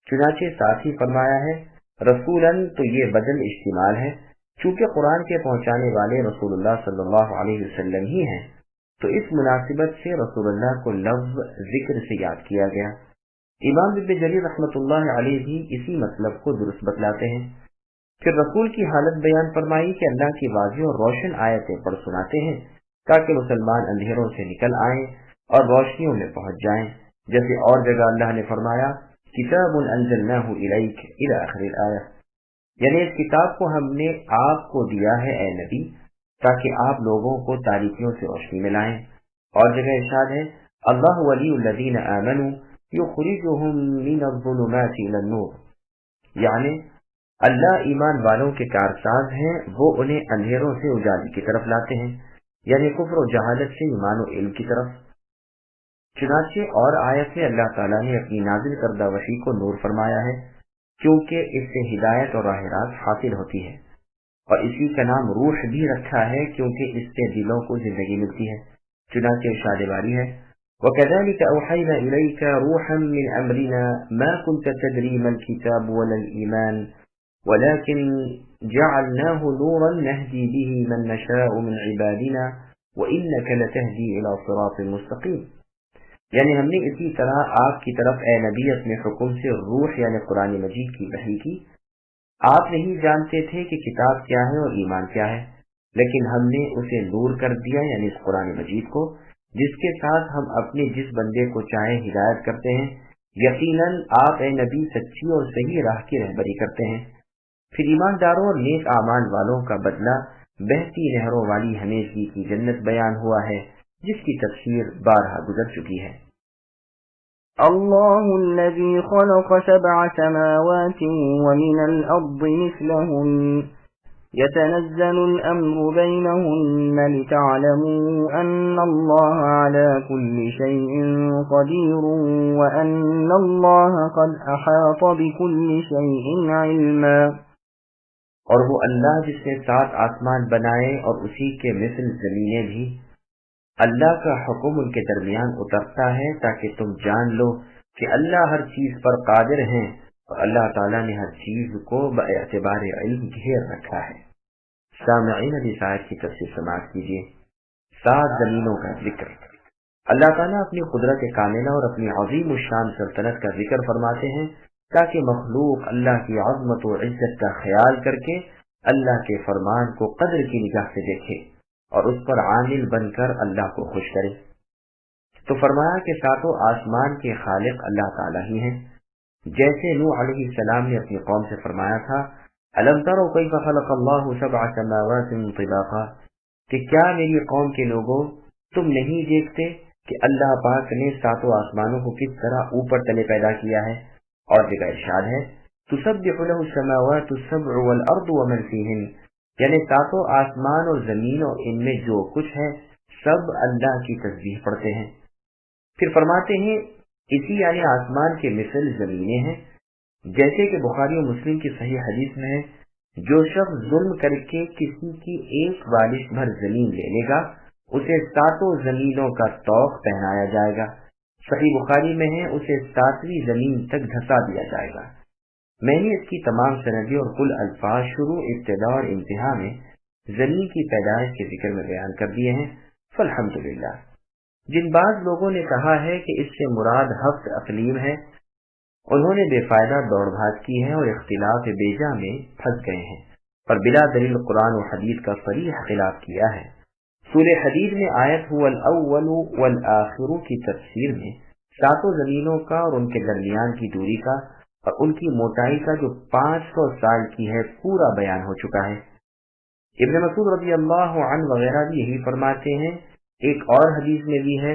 چنانچہ ساتھ ہی فرمایا ہے رسولاً، تو یہ بدل اشتمال ہے، چونکہ قرآن کے پہنچانے والے رسول اللہ صلی اللہ علیہ وسلم ہی ہیں، تو اس مناسبت سے رسول اللہ کو لفظ ذکر سے یاد کیا گیا۔ امام ابن جریر رحمۃ اللہ علیہ بھی اسی مطلب کو درست بتلاتے ہیں۔ پھر رسول کی حالت بیان فرمائی کہ اللہ کی واضح اور روشن آیتیں پڑھ سناتے ہیں تاکہ مسلمان اندھیروں سے نکل آئیں اور روشنیوں میں پہنچ جائیں، جیسے اور جگہ اللہ نے فرمایا کتاب انزلناہ الیک الی آخر الآیہ، یعنی اس کتاب کو ہم نے آپ کو دیا ہے اے نبی تاکہ آپ لوگوں کو تاریکیوں سے روشنی میں لائیں۔ اور جگہ ارشاد ہے اللہ ولی الذین آمنوا یخرجہم من الظلمات الی النور، یعنی اللہ ایمان والوں کے کارساز ہیں، وہ انہیں اندھیروں سے اجالی کی طرف لاتے ہیں، یعنی کفر و جہالت سے ایمان و علم کی طرف۔ چنانچہ اور آیت میں اللہ تعالیٰ نے اپنی نازل کردہ وحی کو نور فرمایا ہے، کیونکہ اس سے ہدایت اور راہ راست حاصل ہوتی ہے، اور اسی کا نام روح بھی رکھا ہے کیونکہ اس سے دلوں کو زندگی ملتی ہے۔ چنانچہ ارشاد باری ہے وَكَذَلِكَ أَوْحَيْنَا إِلَيْكَ رُوحًا مِّنْ أَمْرِنَا مَا كُنْتَ تَدْرِي مَا الْكِتَابُ وَلَا الْإِيمَانُ وَلَكِنْ جَعَلْنَاهُ نُورًا نَهْدِي بِهِ مَن نَّشَاءُ مِنْ عِبَادِنَا وَإِنَّكَ لَتَهْدِي إِلَىٰ صِرَاطٍ مُّسْتَقِيمٍ، یعنی ہم نے اسی طرح آپ کی طرف اے نبی اپنے حکم سے روح یعنی قرآن مجید کی وحی کی۔ آپ نہیں جانتے تھے کہ کتاب کیا ہے اور ایمان کیا ہے، لیکن ہم نے اسے نور کر دیا یعنی اس قرآن مجید کو، جس کے ساتھ ہم اپنے جس بندے کو چاہیں ہدایت کرتے ہیں۔ یقیناً آپ اے نبی سچی اور صحیح راہ کی رہبری کرتے ہیں۔ پھر ایمانداروں اور نیک اعمال والوں کا بدلہ بہتی نہروں والی ہمیشگی کی جنت بیان ہوا ہے، جس کی تفسیر بارہا گزر چکی ہے۔ اللہ الذی خلق 7 سماوات ومن الارض مثلہن يتنزل الأمر بينهن لتعلموا أن الله على كل شيء قدير وأن الله قد أحاط بكل شيء علما، اور وہ اللہ جس نے 7 آسمان بنائے اور اسی کے مثل زمینیں بھی، اللہ کا حکم ان کے درمیان اترتا ہے تاکہ تم جان لو کہ اللہ ہر چیز پر قادر ہیں، اور اللہ تعالیٰ نے ہر چیز کو باعتبار علم گھیر رکھا ہے۔ سامعین ابھی آیت کی تفسیر سماعت کیجیے۔ 7 زمینوں کا ذکر، اللہ تعالیٰ اپنی قدرت کاملہ اور اپنی عظیم الشان سلطنت کا ذکر فرماتے ہیں تاکہ مخلوق اللہ کی عظمت و عزت کا خیال کر کے اللہ کے فرمان کو قدر کی نگاہ سے دیکھے اور اس پر عامل بن کر اللہ کو خوش کرے۔ تو فرمایا کہ 7 آسمان کے خالق اللہ تعالیٰ ہی ہیں، جیسے نوح علیہ السلام نے اپنی قوم سے فرمایا تھا الم تروا کیف خلق اللہ 7 سماوات طباقا، کہ کیا میری قوم کے لوگوں تم نہیں دیکھتے کہ اللہ پاک نے 7 آسمانوں کو کس طرح اوپر تلے پیدا کیا ہے۔ اور جگہ ارشاد ہے تسبح له السماوات السبع والارض ومن فیہن، یعنی 7 آسمان اور زمین اور ان میں جو کچھ ہے سب اللہ کی تسبیح پڑھتے ہیں۔ پھر فرماتے ہیں اسی یعنی آسمان کے مثل زمینیں ہیں، جیسے کہ بخاری و مسلم کی صحیح حدیث میں ہے جو شخص ظلم کر کے کسی کی ایک بالش بھر زمین لے لے گا اسے 7 زمینوں کا طوق پہنایا جائے گا۔ صحیح بخاری میں ہے اسے 7ویں زمین تک دھسا دیا جائے گا۔ میں نے اس کی تمام سندیں اور کل الفاظ شروع ابتدا اور انتہا میں زمین کی پیدائش کے ذکر میں بیان کر دیے ہیں، فالحمدللہ۔ جن بعض لوگوں نے کہا ہے کہ اس سے مراد 7 اقلیم ہے، انہوں نے بے فائدہ دوڑ بھاگ کی ہے اور اختلاف بیجا میں پھنس گئے ہیں، پر بلا دلیل قرآن و حدیث کا صریح خلاف کیا ہے۔ سورہ حدید میں آیت هو الاول والآخر کی تفسیر میں 7 زمینوں کا اور ان کے درمیان کی دوری کا اور ان کی موٹائی کا جو 500 سال کی ہے پورا بیان ہو چکا ہے۔ ابن مسعود رضی اللہ عنہ وغیرہ بھی یہی فرماتے ہیں۔ ایک اور حدیث میں بھی ہے